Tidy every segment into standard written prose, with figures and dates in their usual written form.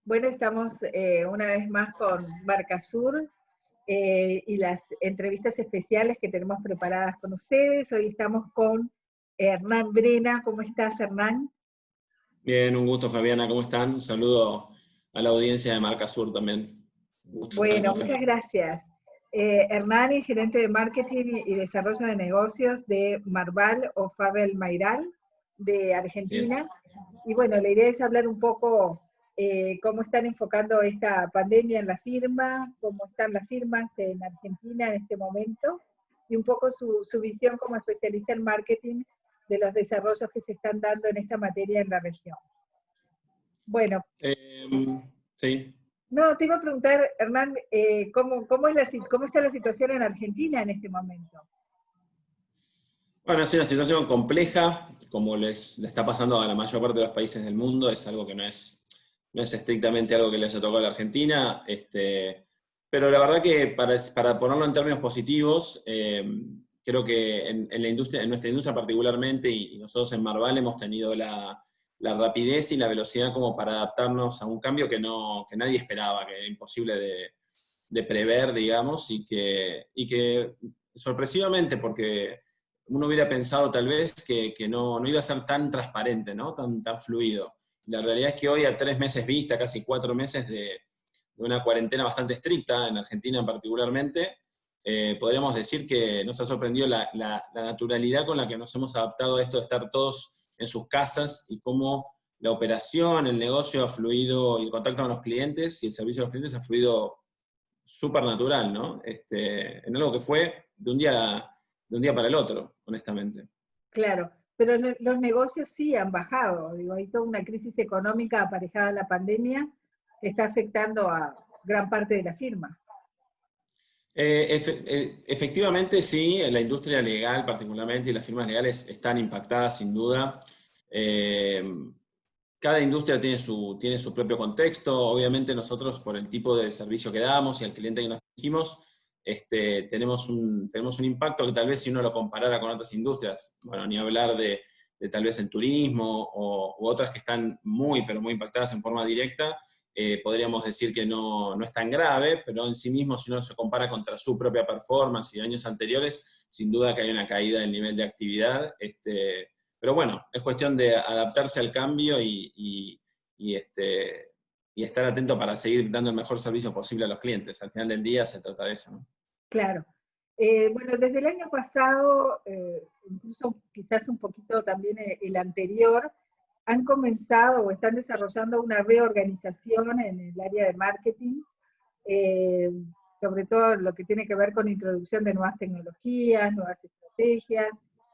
Bueno, estamos una vez más con Marcasur y las entrevistas especiales que tenemos preparadas con ustedes. Hoy estamos con Hernán Brena. ¿Cómo estás, Hernán? Bien, un gusto, Fabiana, ¿cómo están? Un saludo a la audiencia de Marca Sur también. Un gusto estar con Bueno, ustedes. muchas gracias. Hernán es gerente de marketing y desarrollo de negocios de Marval o Farrell Mayral de Así es. Argentina. Y bueno, la idea es hablar un poco cómo están enfocando esta pandemia en la firma, cómo están las firmas en Argentina en este momento, y un poco su visión como especialista en marketing de los desarrollos que se están dando en esta materia en la región. Bueno, Sí. no, te iba a preguntar, Hernán, ¿cómo está la situación en Argentina en este momento? Bueno, es una situación compleja, como le está pasando a la mayor parte de los países del mundo. Es algo que no es estrictamente algo que le haya tocado a la Argentina. Pero la verdad que para ponerlo en términos positivos, creo que en la industria, en nuestra industria particularmente, y nosotros en Marval hemos tenido la rapidez y la velocidad como para adaptarnos a un cambio que nadie esperaba, que era imposible de prever, digamos, y que sorpresivamente, porque uno hubiera pensado tal vez que no iba a ser tan transparente, ¿no? Tan fluido. La realidad es que hoy, a 3 meses vista, casi 4 meses de una cuarentena bastante estricta, en Argentina particularmente, podríamos decir que nos ha sorprendido la naturalidad con la que nos hemos adaptado a esto de estar todos en sus casas, y cómo la operación, el negocio ha fluido, y el contacto con los clientes y el servicio a los clientes ha fluido súper natural, ¿no? En algo que fue de un día para el otro, honestamente. Claro, pero los negocios sí han bajado, digo, hay toda una crisis económica aparejada a la pandemia que está afectando a gran parte de la firma. Efectivamente, sí, la industria legal particularmente y las firmas legales están impactadas sin duda. Eh, Cada industria tiene su propio contexto. Obviamente nosotros, por el tipo de servicio que damos y al cliente que nos dirigimos, tenemos un impacto que tal vez, si uno lo comparara con otras industrias, bueno, ni hablar de tal vez en turismo u otras que están muy, pero muy impactadas en forma directa. Podríamos decir que no es tan grave, pero en sí mismo, si uno se compara contra su propia performance y años anteriores, sin duda que hay una caída del nivel de actividad. Pero bueno, es cuestión de adaptarse al cambio y estar atento para seguir dando el mejor servicio posible a los clientes. Al final del día se trata de eso, ¿no? Claro. Bueno, desde el año pasado, incluso quizás un poquito también el anterior, han comenzado o están desarrollando una reorganización en el área de marketing, eh, sobre todo lo que tiene que ver con introducción de nuevas tecnologías, nuevas estrategias.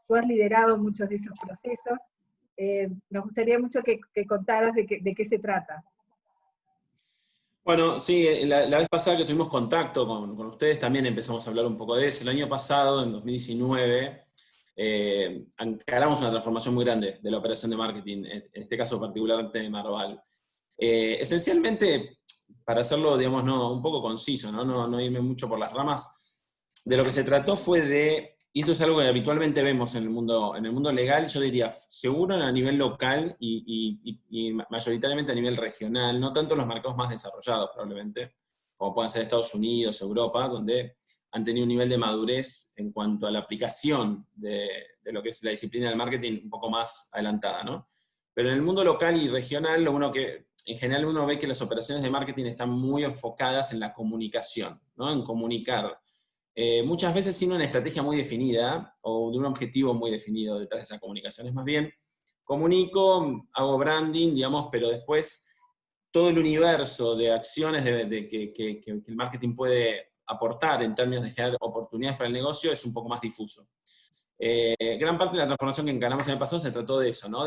Tú has liderado muchos de esos procesos. Nos gustaría mucho que contaras de qué se trata. Bueno, sí, la vez pasada que tuvimos contacto con ustedes también empezamos a hablar un poco de eso. El año pasado, en 2019, encaramos una transformación muy grande de la operación de marketing, en este caso particularmente de Marval. Esencialmente, para hacerlo, digamos, un poco conciso, no irme mucho por las ramas, de lo que se trató fue y esto es algo que habitualmente vemos en el mundo legal, yo diría, seguro a nivel local y mayoritariamente a nivel regional, no tanto en los mercados más desarrollados probablemente, como puedan ser Estados Unidos, Europa, donde han tenido un nivel de madurez en cuanto a la aplicación de lo que es la disciplina del marketing un poco más adelantada, ¿no? Pero en el mundo local y regional, en general uno ve que las operaciones de marketing están muy enfocadas en la comunicación, ¿no? En comunicar. Muchas veces sin una estrategia muy definida o de un objetivo muy definido detrás de esa comunicación. Es más bien, comunico, hago branding, digamos, pero después todo el universo de acciones que el marketing puede aportar en términos de generar oportunidades para el negocio es un poco más difuso. Gran parte de la transformación que encaramos en el pasado se trató de eso, ¿no?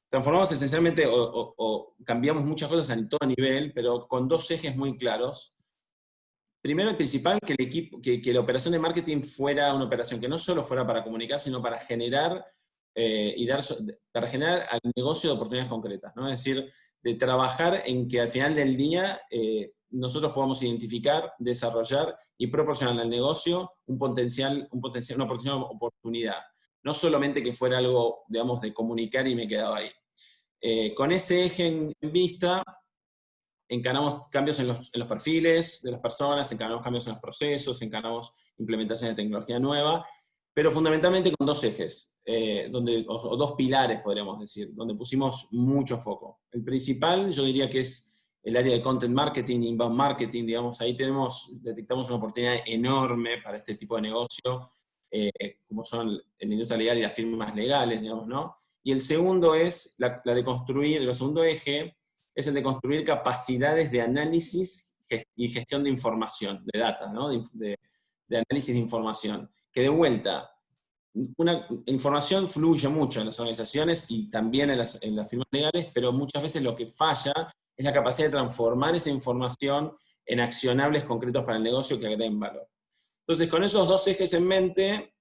Transformamos esencialmente o cambiamos muchas cosas a todo nivel, pero con dos ejes muy claros. Primero y principal, que el equipo, que la operación de marketing fuera una operación que no solo fuera para comunicar, sino para generar para generar al negocio de oportunidades concretas, ¿no? Es decir, de trabajar en que al final del día nosotros podamos identificar, desarrollar y proporcionar al negocio una oportunidad. No solamente que fuera algo, digamos, de comunicar y me quedaba ahí. Con ese eje en vista, encaramos cambios en los perfiles de las personas, encaramos cambios en los procesos, encaramos implementación de tecnología nueva, pero fundamentalmente con dos ejes, o dos pilares, podríamos decir, donde pusimos mucho foco. El principal, yo diría que es el área de content marketing, inbound marketing, digamos, ahí detectamos una oportunidad enorme para este tipo de negocio, como son en la industria legal y las firmas legales, digamos, ¿no? Y el segundo es la de construir, el segundo eje es el de construir capacidades de análisis y gestión de información, de data, ¿no? De análisis de información. Que de vuelta, una información fluye mucho en las organizaciones y también en las firmas legales, pero muchas veces lo que falla es la capacidad de transformar esa información en accionables concretos para el negocio que agreguen valor. Entonces, con esos dos ejes en mente,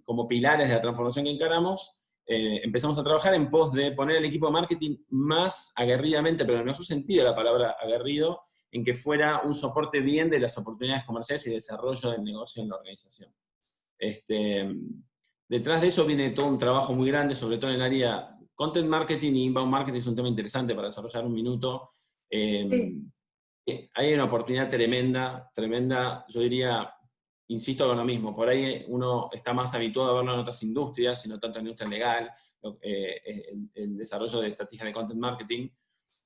como pilares de la transformación que encaramos, empezamos a trabajar en pos de poner el equipo de marketing más aguerridamente, pero en el mejor sentido de la palabra aguerrido, en que fuera un soporte bien de las oportunidades comerciales y desarrollo del negocio en la organización. Detrás de eso viene todo un trabajo muy grande, sobre todo en el área content marketing y inbound marketing, es un tema interesante para desarrollar un minuto. Sí. Hay una oportunidad tremenda, yo diría, insisto con lo mismo, por ahí uno está más habituado a verlo en otras industrias, y no tanto en la industria legal, el desarrollo de estrategias de content marketing,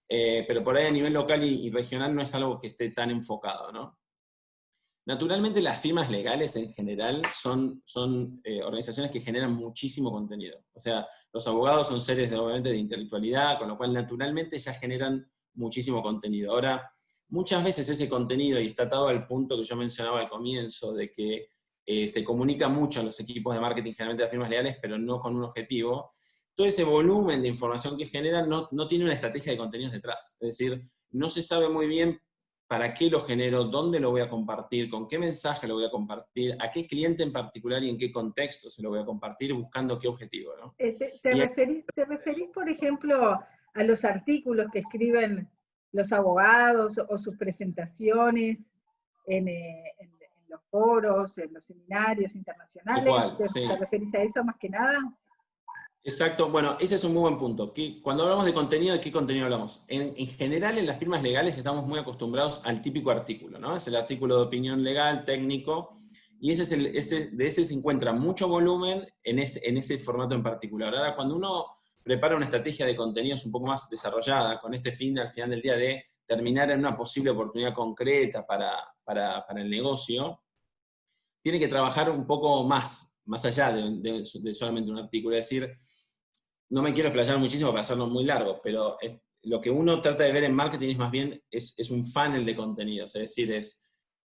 pero por ahí a nivel local y regional no es algo que esté tan enfocado, ¿no? Naturalmente las firmas legales en general son organizaciones que generan muchísimo contenido. O sea, los abogados son seres obviamente de intelectualidad, con lo cual naturalmente ya generan muchísimo contenido. Ahora, muchas veces ese contenido, y está atado al punto que yo mencionaba al comienzo, de que se comunica mucho en los equipos de marketing generalmente de las firmas legales, pero no con un objetivo, todo ese volumen de información que generan no tiene una estrategia de contenidos detrás. Es decir, no se sabe muy bien para qué lo genero, dónde lo voy a compartir, con qué mensaje lo voy a compartir, a qué cliente en particular y en qué contexto se lo voy a compartir, buscando qué objetivo, ¿no? ¿Te referís, por ejemplo, a los artículos que escriben los abogados o sus presentaciones en los foros, en los seminarios internacionales? Igual, sí. ¿Te referís a eso más que nada? Exacto, bueno, ese es un muy buen punto. Cuando hablamos de contenido, ¿de qué contenido hablamos? En general, en las firmas legales estamos muy acostumbrados al típico artículo, ¿no? Es el artículo de opinión legal, técnico, y de ese se encuentra mucho volumen en ese formato en particular. Ahora, cuando uno prepara una estrategia de contenidos un poco más desarrollada, con este fin al final del día de terminar en una posible oportunidad concreta para el negocio, tiene que trabajar un poco más allá de solamente un artículo. Es decir, no me quiero explayar muchísimo para hacerlo muy largo, pero lo que uno trata de ver en marketing es más bien es un funnel de contenidos. Es decir, es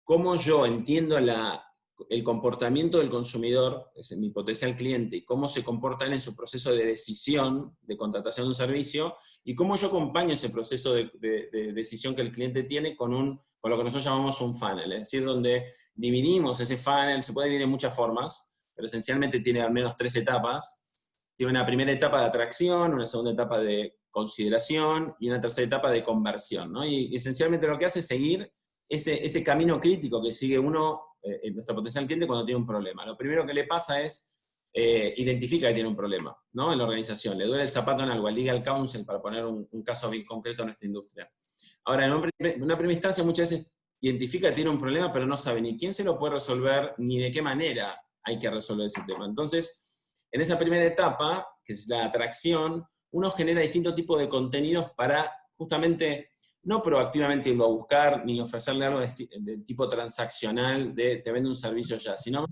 cómo yo entiendo el comportamiento del consumidor, es mi potencial cliente, y cómo se comporta él en su proceso de decisión de contratación de un servicio, y cómo yo acompaño ese proceso de decisión que el cliente tiene con lo que nosotros llamamos un funnel. Es decir, donde dividimos ese funnel, se puede dividir en muchas formas, pero esencialmente tiene al menos 3 etapas. Tiene una primera etapa de atracción, una segunda etapa de consideración y una tercera etapa de conversión, ¿no? Y esencialmente lo que hace es seguir ese camino crítico que sigue nuestro potencial cliente cuando tiene un problema. Lo primero que le pasa es identifica que tiene un problema, ¿no? En la organización. Le duele el zapato en algo, al legal counsel, para poner un caso bien concreto en nuestra industria. Ahora, en una primera instancia muchas veces identifica que tiene un problema, pero no sabe ni quién se lo puede resolver, ni de qué manera hay que resolver ese tema. Entonces, en esa primera etapa, que es la atracción, uno genera distintos tipos de contenidos para justamente no proactivamente irlo a buscar, ni ofrecerle algo del tipo transaccional de te vendo un servicio ya, sino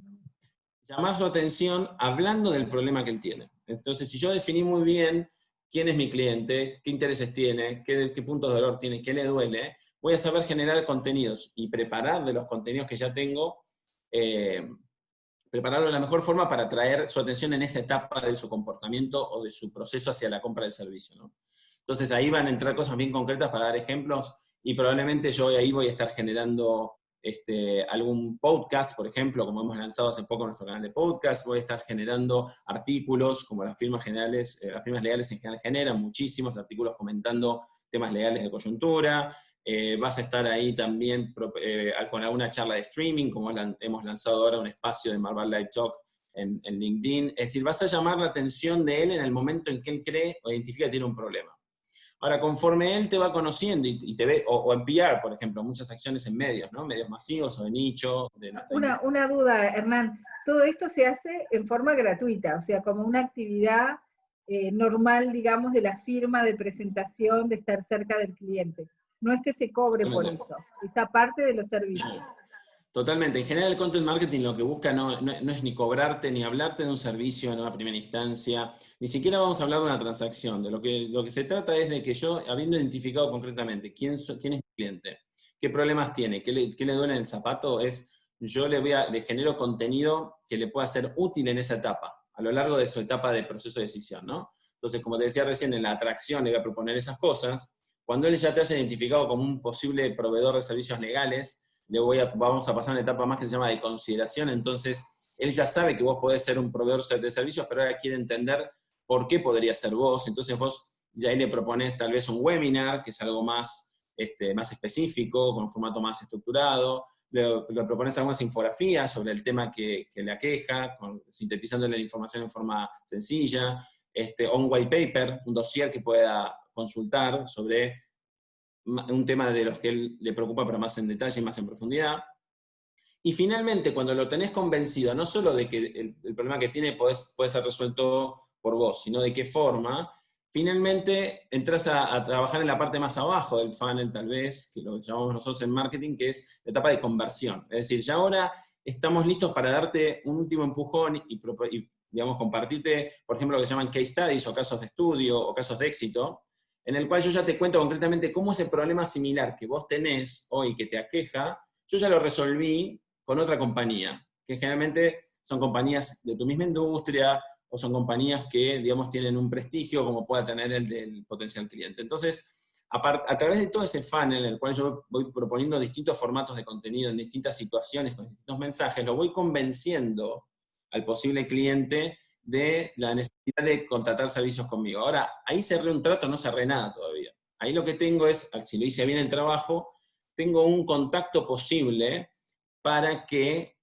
llamar su atención hablando del problema que él tiene. Entonces, si yo definí muy bien quién es mi cliente, qué intereses tiene, qué puntos de dolor tiene, qué le duele, voy a saber generar contenidos y preparar de los contenidos que ya tengo, prepararlo de la mejor forma para atraer su atención en esa etapa de su comportamiento o de su proceso hacia la compra del servicio, ¿no? Entonces ahí van a entrar cosas bien concretas para dar ejemplos, y probablemente yo ahí voy a estar generando algún podcast, por ejemplo, como hemos lanzado hace poco en nuestro canal de podcast. Voy a estar generando artículos, como las firmas legales en general generan muchísimos artículos comentando temas legales de coyuntura. Vas a estar ahí también con alguna charla de streaming, como hemos lanzado ahora un espacio de Marvel Live Talk en LinkedIn. Es decir, vas a llamar la atención de él en el momento en que él cree o identifica que tiene un problema. Ahora, conforme él te va conociendo y te ve, o en PR, por ejemplo, muchas acciones en medios, ¿no? Medios masivos o de nicho. De nuestra una duda, Hernán. Todo esto se hace en forma gratuita, o sea, como una actividad normal, digamos, de la firma de presentación, de estar cerca del cliente. No es que se cobre por industria. eso, esa parte de los servicios. Totalmente. En general el content marketing lo que busca no es ni cobrarte ni hablarte de un servicio en una primera instancia, ni siquiera vamos a hablar de una transacción. De lo que se trata es de que yo, habiendo identificado concretamente quién es mi cliente, qué problemas tiene, qué le duele en el zapato, yo le genero contenido que le pueda ser útil en esa etapa, a lo largo de su etapa de proceso de decisión, ¿no? Entonces, como te decía recién, en la atracción le voy a proponer esas cosas. Cuando él ya te haya identificado como un posible proveedor de servicios legales, vamos a pasar a una etapa más que se llama de consideración. Entonces, él ya sabe que vos podés ser un proveedor de servicios, pero ahora quiere entender por qué podría ser vos. Entonces vos ya ahí le proponés tal vez un webinar, que es algo más específico, con un formato más estructurado. Le propones algunas infografías sobre el tema que le aqueja, sintetizándole la información en forma sencilla, o un white paper, un dossier que pueda consultar sobre un tema de los que él le preocupa, pero más en detalle y más en profundidad. Y finalmente, cuando lo tenés convencido, no solo de que el problema que tiene puede ser resuelto por vos, sino de qué forma, finalmente entras a trabajar en la parte más abajo del funnel, tal vez, que lo llamamos nosotros en marketing, que es la etapa de conversión. Es decir, ya ahora estamos listos para darte un último empujón y digamos, compartirte, por ejemplo, lo que se llaman case studies o casos de estudio o casos de éxito, en el cual yo ya te cuento concretamente cómo ese problema similar que vos tenés hoy, que te aqueja, yo ya lo resolví con otra compañía, que generalmente son compañías de tu misma industria, o son compañías que, digamos, tienen un prestigio como pueda tener el del potencial cliente. Entonces, a través de todo ese funnel en el cual yo voy proponiendo distintos formatos de contenido en distintas situaciones, con distintos mensajes, lo voy convenciendo al posible cliente de la necesidad de contratar servicios conmigo. Ahora, ahí cerré un trato, no cerré nada todavía. Ahí lo que tengo es, si lo hice bien el trabajo, tengo un contacto posible para que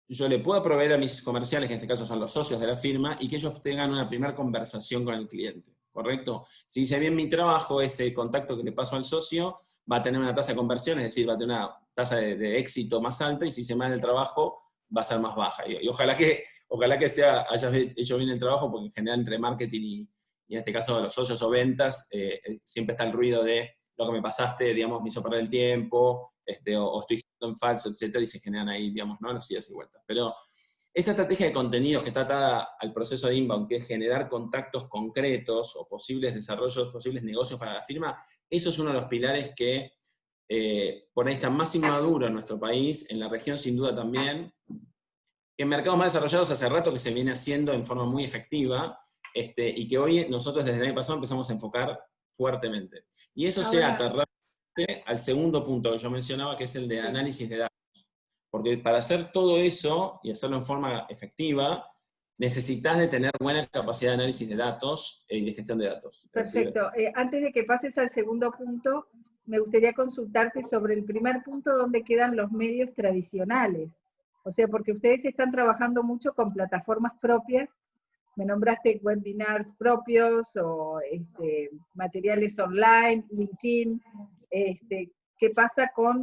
yo le pueda proveer a mis comerciales, que en este caso son los socios de la firma, y que ellos tengan una primera conversación con el cliente, ¿correcto? Si hice bien mi trabajo, ese contacto que le paso al socio va a tener una tasa de conversión, es decir, va a tener una tasa de éxito más alta, y si hice mal el trabajo, va a ser más baja. Y ojalá que hayas hecho bien el trabajo, porque en general entre marketing y en este caso los socios o ventas, siempre está el ruido de lo que me pasaste, digamos, me hizo perder el tiempo, o estoy en falso, etcétera, y se generan ahí, digamos, ¿no? Las idas y vueltas. Pero esa estrategia de contenidos que está atada al proceso de inbound, que es generar contactos concretos o posibles desarrollos, posibles negocios para la firma, eso es uno de los pilares que por ahí está más inmaduro en nuestro país, en la región sin duda también. En mercados más desarrollados hace rato que se viene haciendo en forma muy efectiva, y que hoy nosotros desde el año pasado empezamos a enfocar fuertemente. Y eso se ata al segundo punto que yo mencionaba, que es el de análisis de datos. Porque para hacer todo eso y hacerlo en forma efectiva, necesitas de tener buena capacidad de análisis de datos y de gestión de datos. Perfecto. Antes de que pases al segundo punto, me gustaría consultarte sobre el primer punto, donde quedan los medios tradicionales. O sea, porque ustedes están trabajando mucho con plataformas propias. Me nombraste webinars propios o materiales online, LinkedIn. ¿Qué pasa con,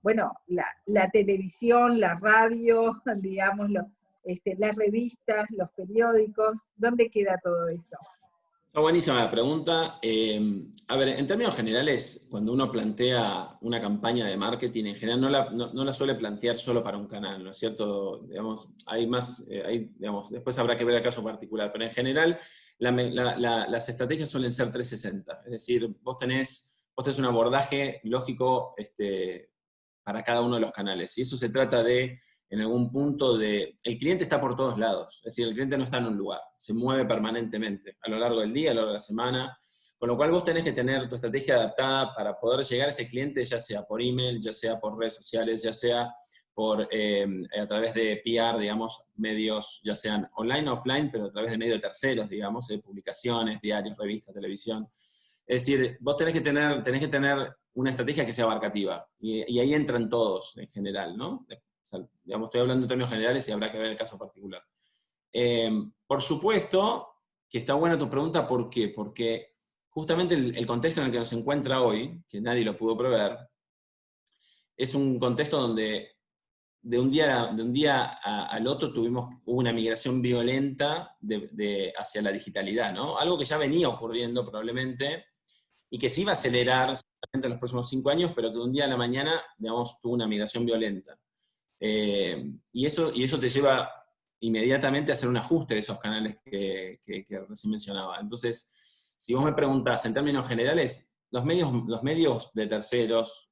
bueno, la televisión, la radio, digamos, las revistas, los periódicos? ¿Dónde queda todo eso? Está buenísima la pregunta. A ver, en términos generales, cuando uno plantea una campaña de marketing, en general no la suele plantear solo para un canal, ¿no es cierto? Digamos, hay más, digamos, después habrá que ver el caso particular, pero en general las estrategias suelen ser 360. Es decir, vos tenés un abordaje lógico para cada uno de los canales. Y eso se trata de, en algún punto, el cliente está por todos lados. Es decir, el cliente no está en un lugar, se mueve permanentemente a lo largo del día, a lo largo de la semana, con lo cual vos tenés que tener tu estrategia adaptada para poder llegar a ese cliente, ya sea por email, ya sea por redes sociales, ya sea a través de PR, digamos, medios, ya sean online o offline, pero a través de medios de terceros, digamos, publicaciones, diarios, revistas, televisión. Es decir, vos tenés que tener una estrategia que sea abarcativa, y ahí entran todos en general, ¿no? O sea, digamos, estoy hablando en términos generales y habrá que ver el caso particular. Por supuesto que está buena tu pregunta, ¿por qué? Porque justamente el contexto en el que nos encuentra hoy, que nadie lo pudo prever, es un contexto donde de un día al otro hubo una migración violenta hacia la digitalidad, ¿no? Algo que ya venía ocurriendo probablemente, y que se iba a acelerar seguramente en los próximos 5 años, pero que de un día a la mañana, digamos, tuvo una migración violenta. Y eso te lleva inmediatamente a hacer un ajuste de esos canales que recién mencionaba. Entonces, si vos me preguntás en términos generales, los medios de terceros,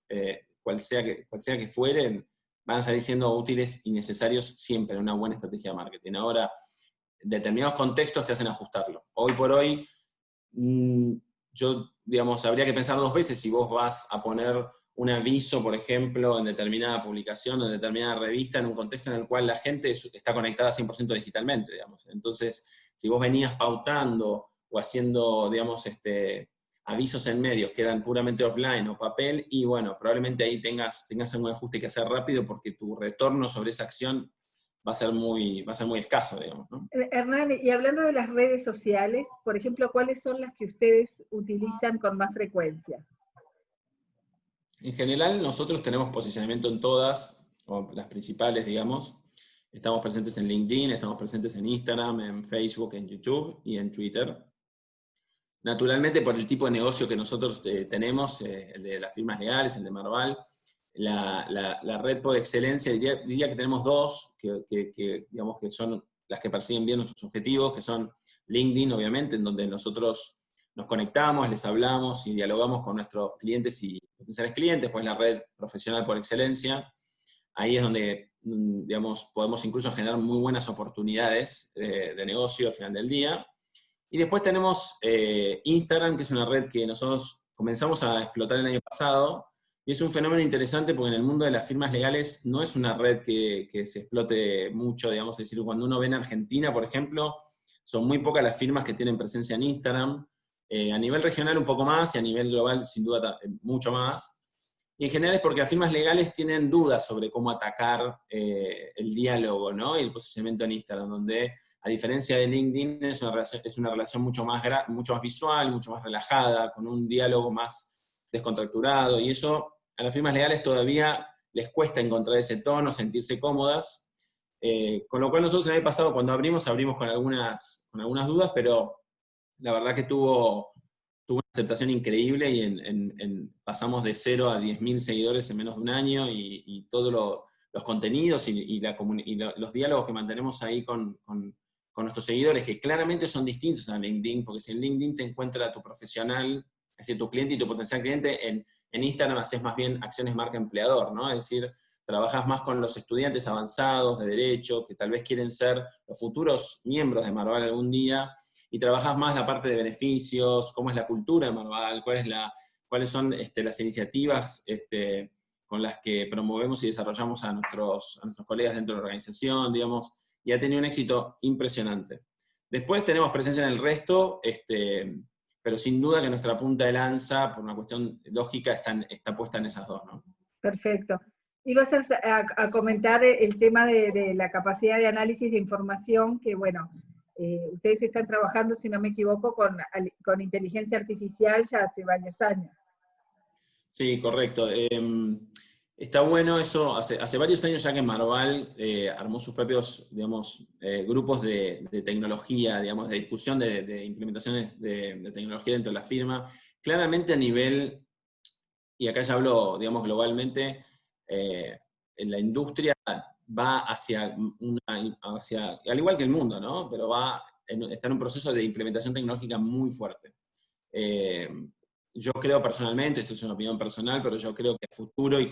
cual sea que fueren, van a salir siendo útiles y necesarios siempre en una buena estrategia de marketing. Ahora, determinados contextos te hacen ajustarlo. Hoy por hoy, digamos, habría que pensar 2 veces si vos vas a poner un aviso, por ejemplo, en determinada publicación o en determinada revista, en un contexto en el cual la gente está conectada 100% digitalmente, digamos. Entonces, si vos venías pautando o haciendo, digamos, avisos en medios que eran puramente offline o papel, y bueno, probablemente ahí tengas un ajuste que hacer rápido porque tu retorno sobre esa acción va a ser muy escaso, digamos, ¿no? Hernán, y hablando de las redes sociales, por ejemplo, ¿cuáles son las que ustedes utilizan con más frecuencia? En general, nosotros tenemos posicionamiento en todas, o las principales, digamos. Estamos presentes en LinkedIn, estamos presentes en Instagram, en Facebook, en YouTube y en Twitter. Naturalmente, por el tipo de negocio que nosotros tenemos, el de las firmas legales, el de Marval, la red por excelencia, diría que tenemos 2, digamos que son las que persiguen bien nuestros objetivos, que son LinkedIn, obviamente, en donde nosotros nos conectamos, les hablamos y dialogamos con nuestros clientes y potenciales clientes, pues la red profesional por excelencia. Ahí es donde, digamos, podemos incluso generar muy buenas oportunidades de negocio al final del día. Y después tenemos Instagram, que es una red que nosotros comenzamos a explotar el año pasado, y es un fenómeno interesante porque en el mundo de las firmas legales no es una red que se explote mucho, digamos, es decir, cuando uno ve en Argentina, por ejemplo, son muy pocas las firmas que tienen presencia en Instagram, a nivel regional un poco más, y a nivel global sin duda mucho más. Y en general es porque las firmas legales tienen dudas sobre cómo atacar el diálogo, ¿no? Y el posicionamiento en Instagram, donde a diferencia de LinkedIn es una relación mucho más visual, mucho más relajada, con un diálogo más descontracturado, y eso a las firmas legales todavía les cuesta encontrar ese tono, sentirse cómodas, con lo cual nosotros el año pasado cuando abrimos con algunas dudas, pero la verdad que tuvo una aceptación increíble y pasamos de 0 a 10.000 seguidores en menos de un año, y todos los contenidos y los diálogos que mantenemos ahí con nuestros seguidores, que claramente son distintos a LinkedIn, porque si en LinkedIn te encuentra tu profesional, es decir, tu cliente y tu potencial cliente, en Instagram haces más bien acciones marca empleador, ¿no? Es decir, trabajas más con los estudiantes avanzados de Derecho, que tal vez quieren ser los futuros miembros de Marval algún día, y trabajas más la parte de beneficios, cómo es la cultura de Marval, cuáles son las iniciativas con las que promovemos y desarrollamos a nuestros colegas dentro de la organización, digamos, y ha tenido un éxito impresionante. Después tenemos presencia en el resto, pero sin duda que nuestra punta de lanza, por una cuestión lógica, está puesta en esas 2, ¿no? Perfecto. Ibas a comentar el tema de la capacidad de análisis de información, que bueno, ustedes están trabajando, si no me equivoco, con inteligencia artificial ya hace varios años. Sí, correcto. Está bueno eso. Hace varios años ya que Marval armó sus propios, digamos, grupos de tecnología, digamos, de discusión de implementaciones de tecnología dentro de la firma. Claramente a nivel, y acá ya hablo, digamos, globalmente, en la industria va al igual que el mundo, ¿no? Pero está en un proceso de implementación tecnológica muy fuerte. Yo creo personalmente, esto es una opinión personal, pero yo creo que a futuro y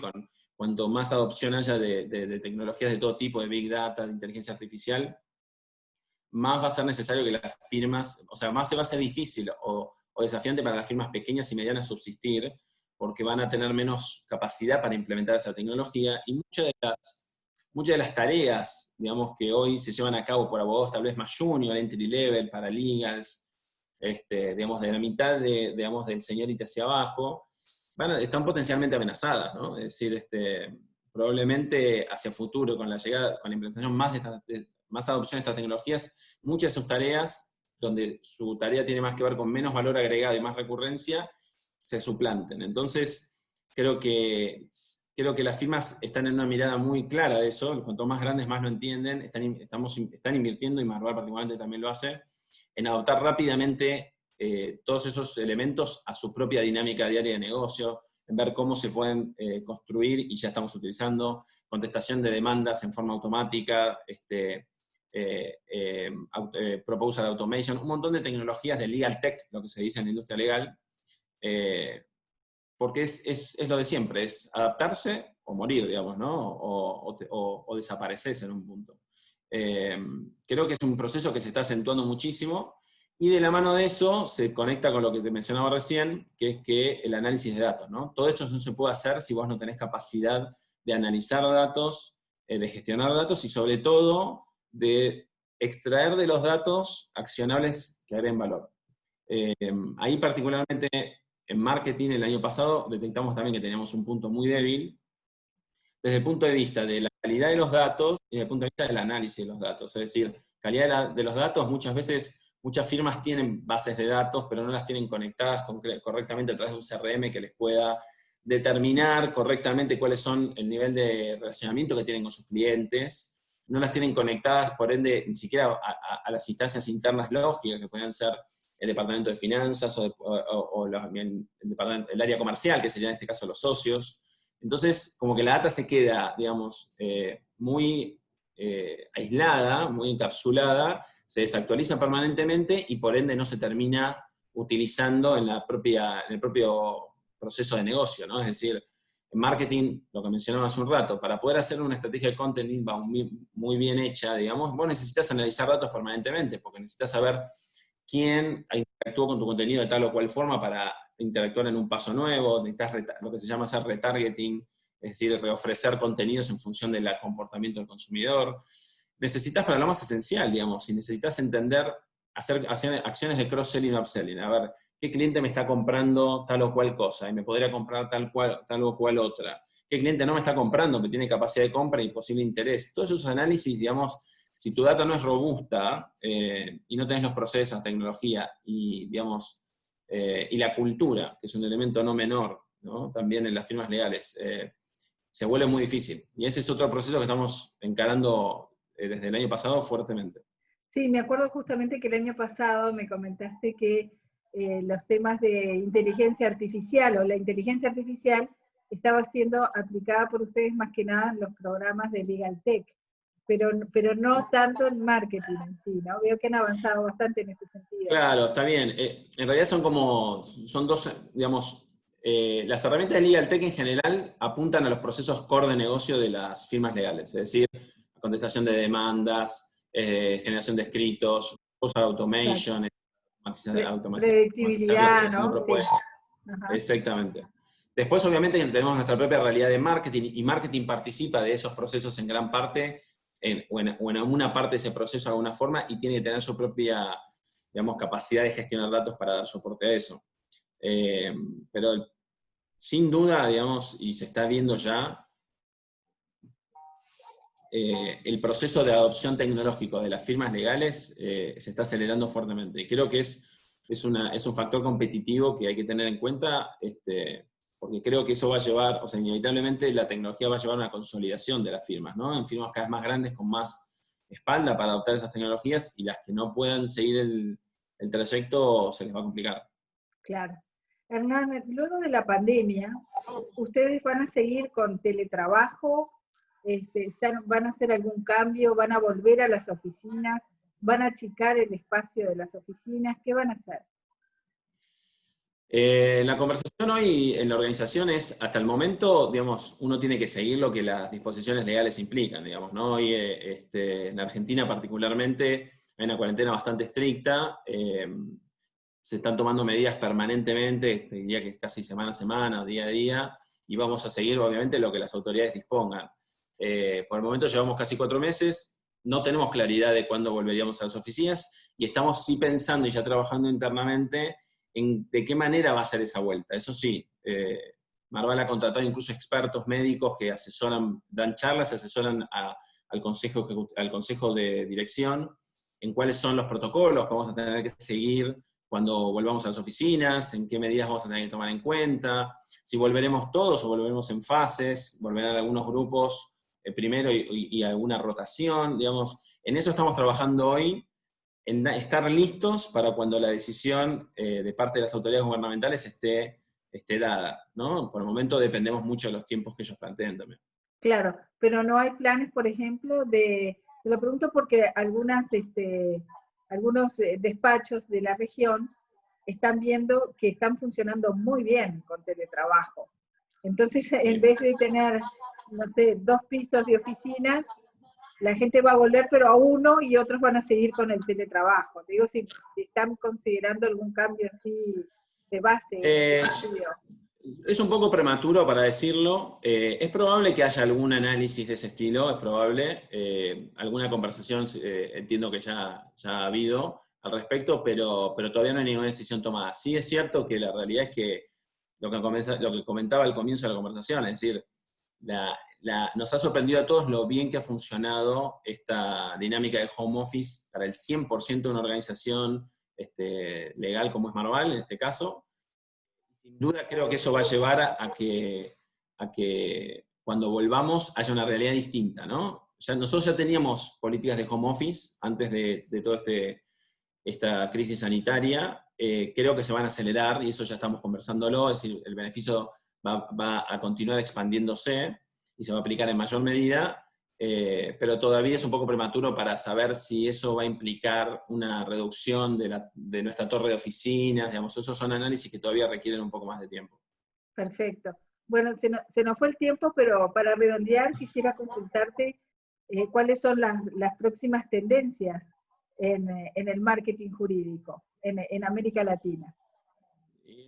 cuanto más adopción haya de tecnologías de todo tipo, de Big Data, de inteligencia artificial, más va a ser necesario que las firmas, o sea, más se va a hacer difícil o desafiante para las firmas pequeñas y medianas subsistir, porque van a tener menos capacidad para implementar esa tecnología, y muchas de las tareas, digamos, que hoy se llevan a cabo por abogados tal vez más junior, entry level, paralegals, digamos, de la mitad del seniority hacia abajo, están potencialmente amenazadas, ¿no? Es decir, probablemente hacia futuro, con la implementación más adopción de estas tecnologías, muchas de sus tareas donde su tarea tiene más que ver con menos valor agregado y más recurrencia, se suplanten. Entonces, creo que las firmas están en una mirada muy clara de eso, cuanto más grandes más lo entienden, están invirtiendo, y Marval particularmente también lo hace, en adoptar rápidamente todos esos elementos a su propia dinámica diaria de negocio, en ver cómo se pueden construir, y ya estamos utilizando, contestación de demandas en forma automática, proposal automation, un montón de tecnologías de legal tech, lo que se dice en la industria legal, porque es lo de siempre, es adaptarse o morir, digamos, ¿no? O desaparecerse en un punto. Creo que es un proceso que se está acentuando muchísimo, y de la mano de eso se conecta con lo que te mencionaba recién, que es que el análisis de datos, ¿no? Todo esto no se puede hacer si vos no tenés capacidad de analizar datos, de gestionar datos, y sobre todo de extraer de los datos accionables que agreguen valor. Ahí particularmente en marketing el año pasado detectamos también que teníamos un punto muy débil desde el punto de vista de la calidad de los datos y desde el punto de vista del análisis de los datos. Es decir, calidad de los datos, muchas veces muchas firmas tienen bases de datos, pero no las tienen conectadas correctamente a través de un CRM que les pueda determinar correctamente cuáles son el nivel de relacionamiento que tienen con sus clientes. No las tienen conectadas, por ende, ni siquiera a las instancias internas lógicas, que pueden ser el departamento de finanzas o el área comercial, que serían en este caso los socios. Entonces, como que la data se queda, digamos, muy aislada, muy encapsulada, se desactualiza permanentemente y por ende no se termina utilizando en el propio proceso de negocio, ¿no? Es decir, en marketing, lo que mencionaba hace un rato, para poder hacer una estrategia de content inbound muy bien hecha, digamos, vos necesitas analizar datos permanentemente, porque necesitas saber quién interactuó con tu contenido de tal o cual forma para interactuar en un paso nuevo, necesitas lo que se llama hacer retargeting, es decir, reofrecer contenidos en función del comportamiento del consumidor. Necesitas para lo más esencial, digamos, y necesitas entender, hacer acciones de cross-selling o upselling, a ver, ¿qué cliente me está comprando tal o cual cosa? Y me podría comprar tal o cual otra. ¿Qué cliente no me está comprando, que tiene capacidad de compra y posible interés? Todos esos análisis, digamos, si tu data no es robusta y no tenés los procesos, tecnología y, digamos, y la cultura, que es un elemento no menor, ¿no? También en las firmas legales, se vuelve muy difícil. Y ese es otro proceso que estamos encarando desde el año pasado fuertemente. Sí, me acuerdo justamente que el año pasado me comentaste que los temas de inteligencia artificial o la inteligencia artificial estaba siendo aplicada por ustedes más que nada en los programas de Legal Tech, pero no tanto en marketing en sí, ¿no? Veo que han avanzado bastante en ese sentido. Claro, está bien. En realidad son dos, digamos, las herramientas de Legal Tech en general apuntan a los procesos core de negocio de las firmas legales, es decir, contestación de demandas, generación de escritos, post automation, automatizar la Predictibilidad, generación de ¿no? propuestas. Sí. Ajá. Exactamente. Después, obviamente, tenemos nuestra propia realidad de marketing, y marketing participa de esos procesos en gran parte, o en alguna parte de ese proceso de alguna forma, y tiene que tener su propia, digamos, capacidad de gestionar datos para dar soporte a eso. Pero sin duda, digamos, y se está viendo ya, el proceso de adopción tecnológico de las firmas legales se está acelerando fuertemente. Y creo que es un factor competitivo que hay que tener en cuenta, porque creo que eso va a llevar, o sea, inevitablemente la tecnología va a llevar a una consolidación de las firmas, ¿no? En firmas cada vez más grandes, con más espalda para adoptar esas tecnologías, y las que no puedan seguir el trayecto se les va a complicar. Claro. Hernán, luego de la pandemia, ¿ustedes van a seguir con teletrabajo? ¿Van a hacer algún cambio? ¿Van a volver a las oficinas? ¿Van a achicar el espacio de las oficinas? ¿Qué van a hacer? La conversación hoy en la organización es, hasta el momento, digamos, uno tiene que seguir lo que las disposiciones legales implican, digamos, ¿no? Hoy, en Argentina particularmente, hay una cuarentena bastante estricta, se están tomando medidas permanentemente, te diría que es casi semana a semana, día a día, y vamos a seguir, obviamente, lo que las autoridades dispongan. Por el momento llevamos casi 4 meses, no tenemos claridad de cuándo volveríamos a las oficinas, y estamos sí pensando y ya trabajando internamente en de qué manera va a ser esa vuelta. Eso sí, Marval ha contratado incluso expertos médicos que asesoran, dan charlas, asesoran al consejo de dirección, en cuáles son los protocolos que vamos a tener que seguir cuando volvamos a las oficinas, en qué medidas vamos a tener que tomar en cuenta, si volveremos todos o volveremos en fases, volverán algunos grupos primero y alguna rotación, digamos. En eso estamos trabajando hoy, en estar listos para cuando la decisión de parte de las autoridades gubernamentales esté dada, ¿no? Por el momento dependemos mucho de los tiempos que ellos planteen también. Claro, pero no hay planes, por ejemplo, te lo pregunto porque algunos despachos de la región están viendo que están funcionando muy bien con teletrabajo. Entonces, en vez de tener, no sé, 2 pisos de oficinas, la gente va a volver, pero a uno, y otros van a seguir con el teletrabajo. Te digo, si están considerando algún cambio así de base. Es un poco prematuro para decirlo. Es probable que haya algún análisis de ese estilo, es probable. Alguna conversación entiendo que ya ha habido al respecto, pero todavía no hay ninguna decisión tomada. Sí es cierto que la realidad es que lo que comentaba al comienzo de la conversación, es decir, nos ha sorprendido a todos lo bien que ha funcionado esta dinámica de home office para el 100% de una organización legal como es Marval, en este caso. Sin duda creo que eso va a llevar a que cuando volvamos haya una realidad distinta, ¿no? Nosotros ya teníamos políticas de home office antes de toda esta crisis sanitaria. Creo que se van a acelerar, y eso ya estamos conversándolo, es decir, el beneficio va a continuar expandiéndose y se va a aplicar en mayor medida, pero todavía es un poco prematuro para saber si eso va a implicar una reducción de nuestra torre de oficinas, digamos, esos son análisis que todavía requieren un poco más de tiempo. Perfecto. Bueno, se nos fue el tiempo, pero para redondear quisiera consultarte cuáles son las próximas tendencias en el marketing jurídico en América Latina.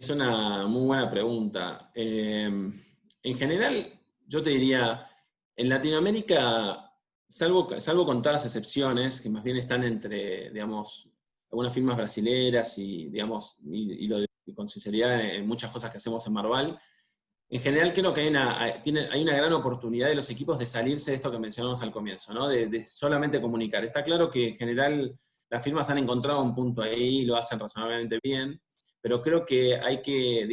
Es una muy buena pregunta. En general, yo te diría, en Latinoamérica, salvo contadas excepciones, que más bien están entre, digamos, algunas firmas brasileras y, digamos, y con sinceridad en muchas cosas que hacemos en Marval, en general creo que hay una gran oportunidad de los equipos de salirse de esto que mencionamos al comienzo, ¿no? De solamente comunicar. Está claro que en general las firmas han encontrado un punto ahí y lo hacen razonablemente bien, pero creo que hay que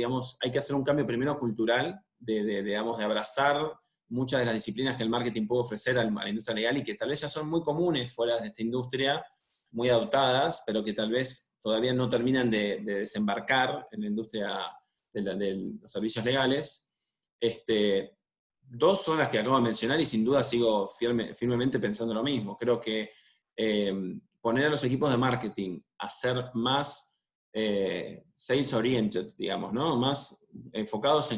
hacer un cambio primero cultural, digamos, de abrazar muchas de las disciplinas que el marketing puede ofrecer a la industria legal y que tal vez ya son muy comunes fuera de esta industria, muy adoptadas, pero que tal vez todavía no terminan de desembarcar en la industria de los servicios legales. Dos son las que acabo de mencionar y sin duda sigo firmemente pensando lo mismo. Creo que poner a los equipos de marketing a ser más sales oriented, digamos, ¿no? Más enfocados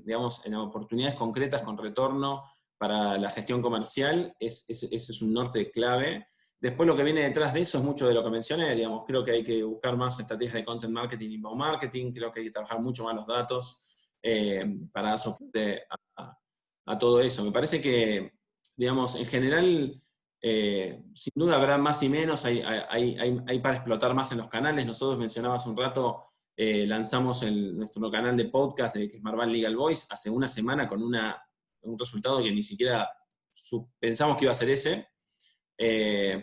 digamos, en oportunidades concretas con retorno para la gestión comercial, ese es un norte clave. Después lo que viene detrás de eso es mucho de lo que mencioné, digamos, creo que hay que buscar más estrategias de content marketing y inbound marketing, creo que hay que trabajar mucho más los datos para dar soporte a todo eso. Me parece que, digamos, en general, sin duda habrá más y menos, hay para explotar más en los canales. Nosotros mencionabas un rato, lanzamos nuestro canal de podcast, que es Marval Legal Voice, hace una semana con un resultado que ni siquiera pensamos que iba a ser ese.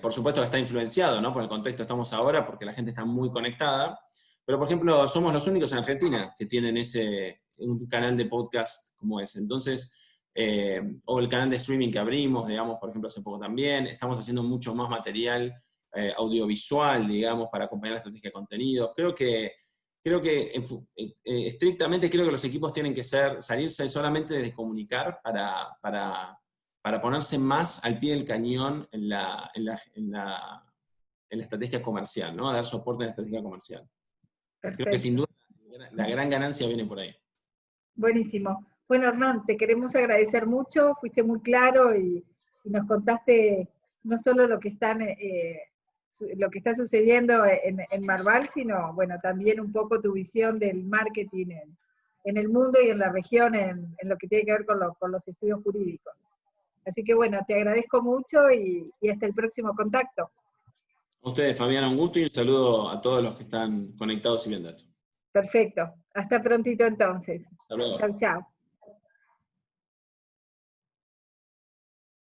Por supuesto que está influenciado, ¿no? Por el contexto que estamos ahora, porque la gente está muy conectada. Pero, por ejemplo, somos los únicos en Argentina que tienen un canal de podcast como ese. Entonces, o el canal de streaming que abrimos, digamos, por ejemplo, hace poco también. Estamos haciendo mucho más material audiovisual, digamos, para acompañar la estrategia de contenidos. Creo que estrictamente creo que los equipos tienen que salirse solamente de comunicar para ponerse más al pie del cañón en la estrategia comercial, ¿no? A dar soporte en la estrategia comercial. Perfecto. Creo que sin duda la gran ganancia viene por ahí. Buenísimo. Bueno, Hernán, te queremos agradecer mucho, fuiste muy claro y nos contaste no solo lo que está sucediendo en Marval, sino bueno, también un poco tu visión del marketing en el mundo y en la región, en lo que tiene que ver con los estudios jurídicos. Así que bueno, te agradezco mucho y hasta el próximo contacto. A ustedes, Fabiana, un gusto y un saludo a todos los que están conectados y viendo esto. Perfecto. Hasta prontito entonces. Hasta luego. Chau, chau.